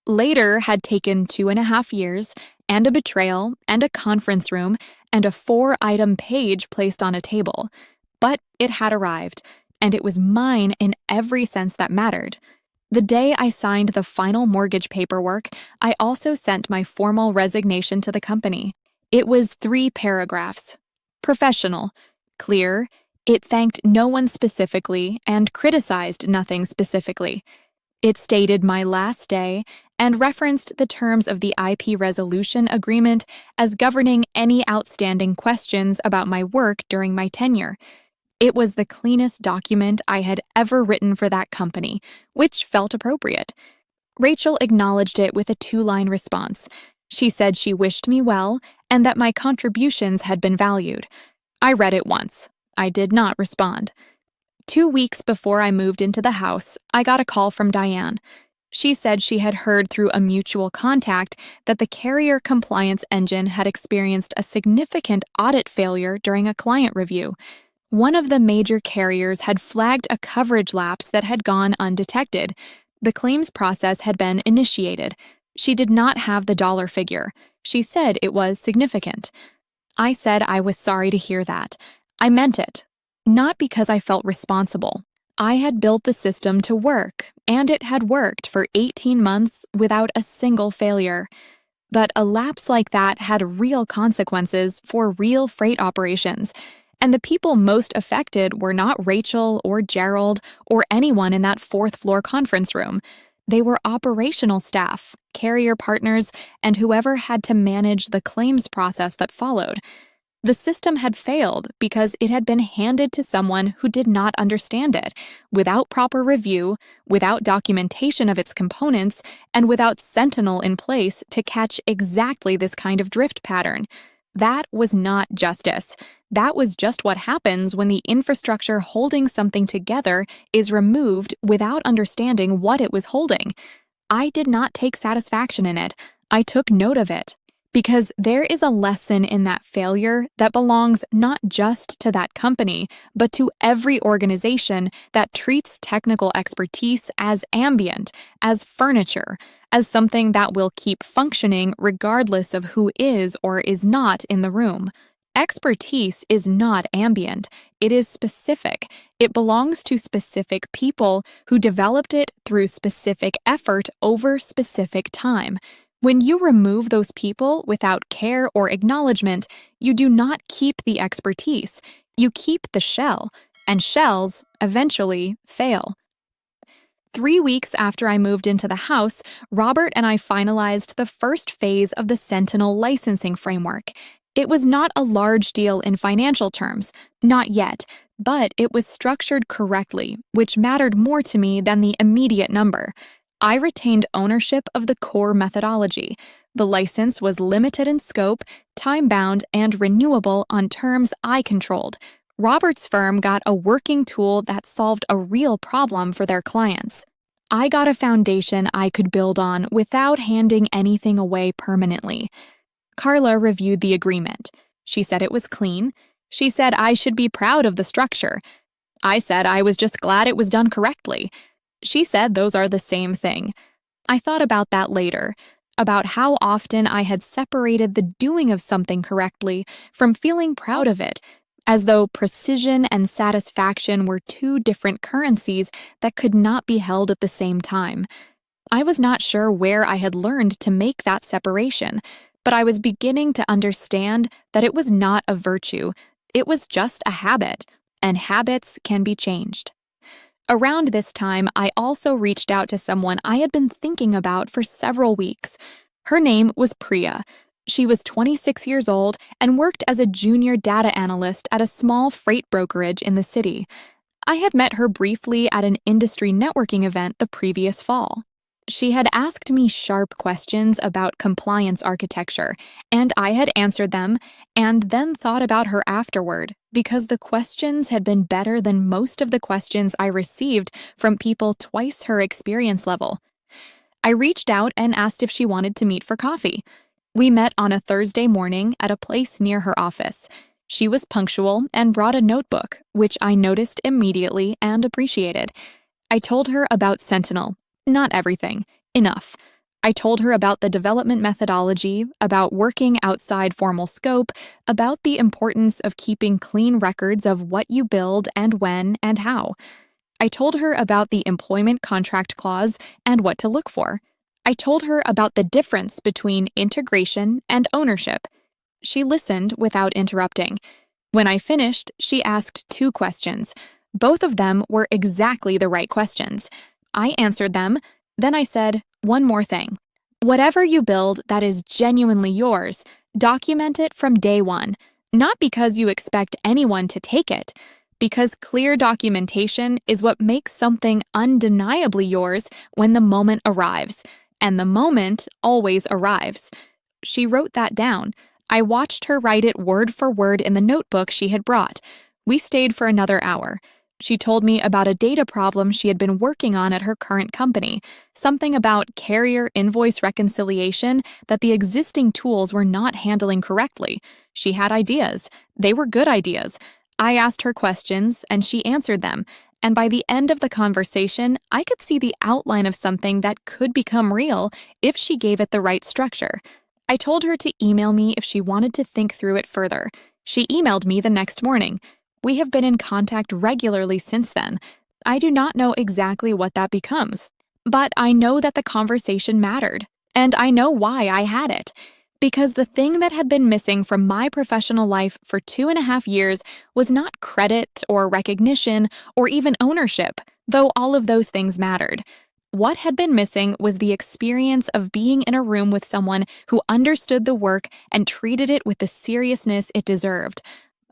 Later had taken 2.5 years and a betrayal and a conference room and a 4-item page placed on a table. But it had arrived, and it was mine in every sense that mattered. The day I signed the final mortgage paperwork, I also sent my formal resignation to the company. It was 3 paragraphs. Professional, clear, it thanked no one specifically and criticized nothing specifically. It stated my last day and referenced the terms of the IP resolution agreement as governing any outstanding questions about my work during my tenure. It was the cleanest document I had ever written for that company, which felt appropriate. Rachel acknowledged it with a 2-line response. She said she wished me well and that my contributions had been valued. I read it once. I did not respond. 2 weeks before I moved into the house, I got a call from Diane. She said she had heard through a mutual contact that the carrier compliance engine had experienced a significant audit failure during a client review. One of the major carriers had flagged a coverage lapse that had gone undetected. The claims process had been initiated. She did not have the dollar figure. She said it was significant. I said I was sorry to hear that. I meant it. Not because I felt responsible. I had built the system to work, and it had worked for 18 months without a single failure. But a lapse like that had real consequences for real freight operations, and the people most affected were not Rachel or Gerald or anyone in that 4th-floor conference room. They were operational staff, carrier partners, and whoever had to manage the claims process that followed. The system had failed because it had been handed to someone who did not understand it, without proper review, without documentation of its components, and without Sentinel in place to catch exactly this kind of drift pattern. That was not justice. That was just what happens when the infrastructure holding something together is removed without understanding what it was holding. I did not take satisfaction in it. I took note of it. Because there is a lesson in that failure that belongs not just to that company, but to every organization that treats technical expertise as ambient, as furniture, as something that will keep functioning regardless of who is or is not in the room. Expertise is not ambient. It is specific. It belongs to specific people who developed it through specific effort over specific time. When you remove those people without care or acknowledgement, you do not keep the expertise. You keep the shell, and shells eventually fail. 3 weeks after I moved into the house, Robert and I finalized the first phase of the Sentinel licensing framework. It was not a large deal in financial terms, not yet, but it was structured correctly, which mattered more to me than the immediate number. I retained ownership of the core methodology. The license was limited in scope, time-bound, and renewable on terms I controlled. Robert's firm got a working tool that solved a real problem for their clients. I got a foundation I could build on without handing anything away permanently. Carla reviewed the agreement. She said it was clean. She said I should be proud of the structure. I said I was just glad it was done correctly. She said those are the same thing. I thought about that later, about how often I had separated the doing of something correctly from feeling proud of it, as though precision and satisfaction were two different currencies that could not be held at the same time. I was not sure where I had learned to make that separation, but I was beginning to understand that it was not a virtue. It was just a habit, and habits can be changed. Around this time, I also reached out to someone I had been thinking about for several weeks. Her name was Priya. She was 26 years old and worked as a junior data analyst at a small freight brokerage in the city. I had met her briefly at an industry networking event the previous fall. She had asked me sharp questions about compliance architecture, and I had answered them, and then thought about her afterward, because the questions had been better than most of the questions I received from people twice her experience level. I reached out and asked if she wanted to meet for coffee. We met on a Thursday morning at a place near her office. She was punctual and brought a notebook, which I noticed immediately and appreciated. I told her about Sentinel. Not everything. Enough. I told her about the development methodology, about working outside formal scope, about the importance of keeping clean records of what you build and when and how. I told her about the employment contract clause and what to look for. I told her about the difference between integration and ownership. She listened without interrupting. When I finished, she asked 2 questions. Both of them were exactly the right questions. I answered them. Then I said, one more thing. Whatever you build that is genuinely yours, document it from day one, not because you expect anyone to take it, because clear documentation is what makes something undeniably yours when the moment arrives, and the moment always arrives. She wrote that down. I watched her write it word for word in the notebook she had brought. We stayed for another hour. She told me about a data problem she had been working on at her current company, something about carrier invoice reconciliation that the existing tools were not handling correctly. She had ideas. They were good ideas. I asked her questions, and she answered them, and by the end of the conversation, I could see the outline of something that could become real if she gave it the right structure. I told her to email me if she wanted to think through it further. She emailed me the next morning. We have been in contact regularly since then. I do not know exactly what that becomes, but I know that the conversation mattered, and I know why I had it. Because the thing that had been missing from my professional life for 2.5 years was not credit or recognition or even ownership, though all of those things mattered. What had been missing was the experience of being in a room with someone who understood the work and treated it with the seriousness it deserved.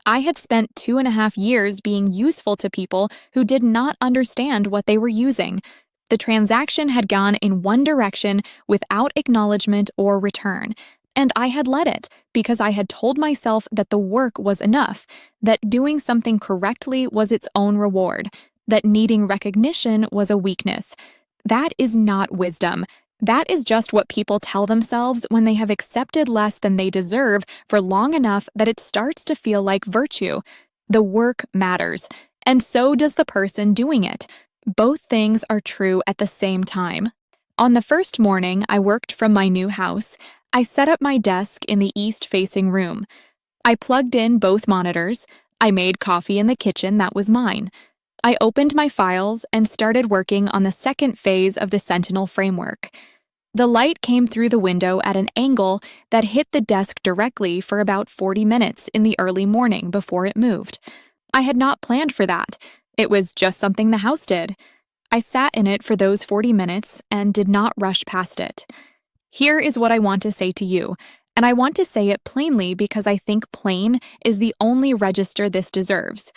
I had spent 2.5 years being useful to people who did not understand what they were using. The transaction had gone in one direction without acknowledgement or return, and I had let it because I had told myself that the work was enough, that doing something correctly was its own reward, that needing recognition was a weakness. That is not wisdom. That is just what people tell themselves when they have accepted less than they deserve for long enough that it starts to feel like virtue. The work matters, and so does the person doing it. Both things are true at the same time. On the first morning I worked from my new house, I set up my desk in the east-facing room. I plugged in both monitors. I made coffee in the kitchen that was mine. I opened my files and started working on the second phase of the Sentinel framework. The light came through the window at an angle that hit the desk directly for about 40 minutes in the early morning before it moved. I had not planned for that. It was just something the house did. I sat in it for those 40 minutes and did not rush past it. Here is what I want to say to you, and I want to say it plainly because I think plain is the only register this deserves.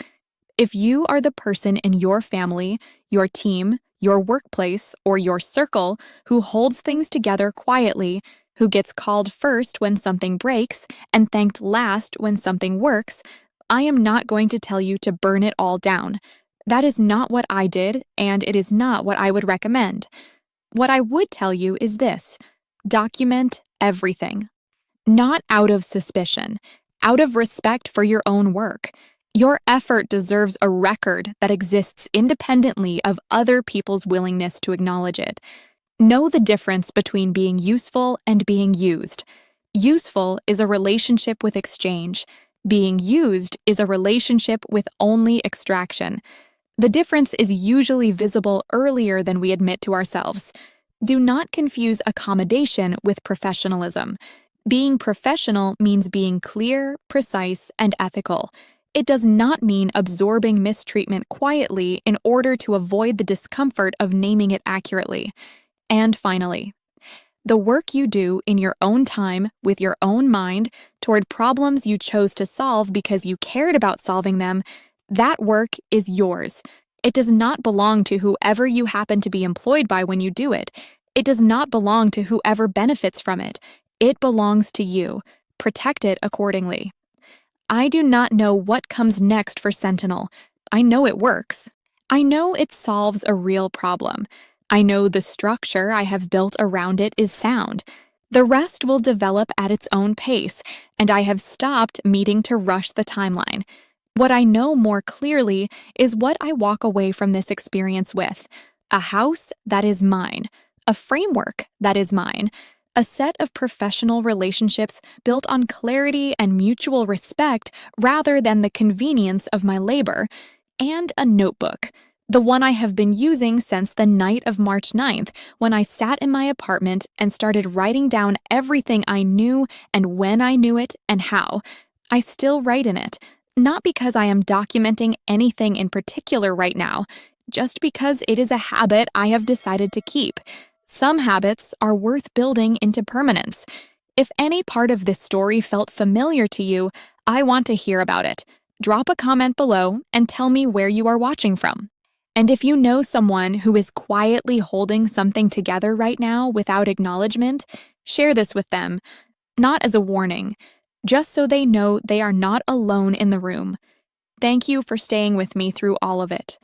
If you are the person in your family, your team, your workplace, or your circle who holds things together quietly, who gets called first when something breaks and thanked last when something works, I am not going to tell you to burn it all down. That is not what I did, and it is not what I would recommend. What I would tell you is this: document everything. Not out of suspicion, out of respect for your own work. Your effort deserves a record that exists independently of other people's willingness to acknowledge it. Know the difference between being useful and being used. Useful is a relationship with exchange. Being used is a relationship with only extraction. The difference is usually visible earlier than we admit to ourselves. Do not confuse accommodation with professionalism. Being professional means being clear, precise, and ethical. It does not mean absorbing mistreatment quietly in order to avoid the discomfort of naming it accurately. And finally, the work you do in your own time, with your own mind, toward problems you chose to solve because you cared about solving them, that work is yours. It does not belong to whoever you happen to be employed by when you do it. It does not belong to whoever benefits from it. It belongs to you. Protect it accordingly. I do not know what comes next for Sentinel. I know it works. I know it solves a real problem. I know the structure I have built around it is sound. The rest will develop at its own pace, and I have stopped needing to rush the timeline. What I know more clearly is what I walk away from this experience with: a house that is mine, a framework that is mine, a set of professional relationships built on clarity and mutual respect rather than the convenience of my labor, and a notebook, the one I have been using since the night of March 9th, when I sat in my apartment and started writing down everything I knew and when I knew it and how. I still write in it, not because I am documenting anything in particular right now, just because it is a habit I have decided to keep. Some habits are worth building into permanence. If any part of this story felt familiar to you, I want to hear about it. Drop a comment below and tell me where you are watching from. And if you know someone who is quietly holding something together right now without acknowledgement, share this with them, not as a warning, just so they know they are not alone in the room. Thank you for staying with me through all of it.